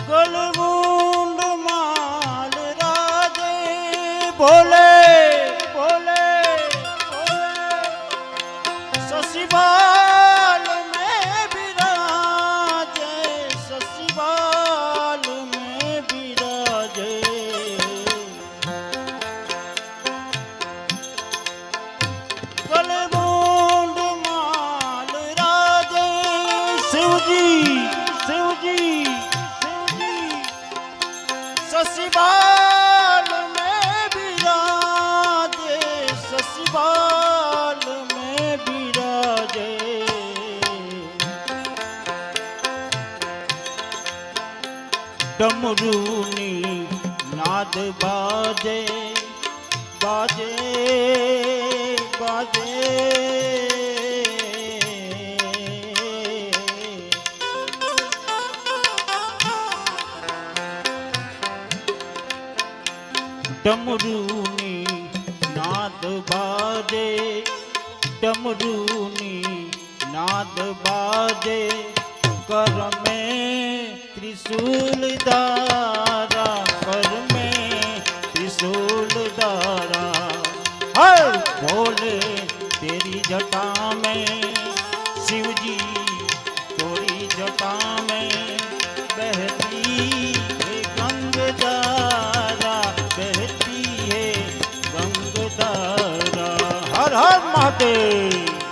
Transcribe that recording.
गलमुंड माल राजे बोले बोले बोले शशिबाल में विराजे शशिबाल में विराजे गलमुंड माल राजे शिवजी शिवजी शशिबाल में विराजे शशिबाल में विराजे डमरूनी नाद बाजे बाजे बाजे डमरूनी नाद बाजे डमरूनी नाद बाजे कर में त्रिशूल दारा कर में त्रिशूल दारा हर भोले तेरी जटा में शिवजी तोरी जटा में बहती है गंगधारा बहती है गंगधारा हर हर महादेव।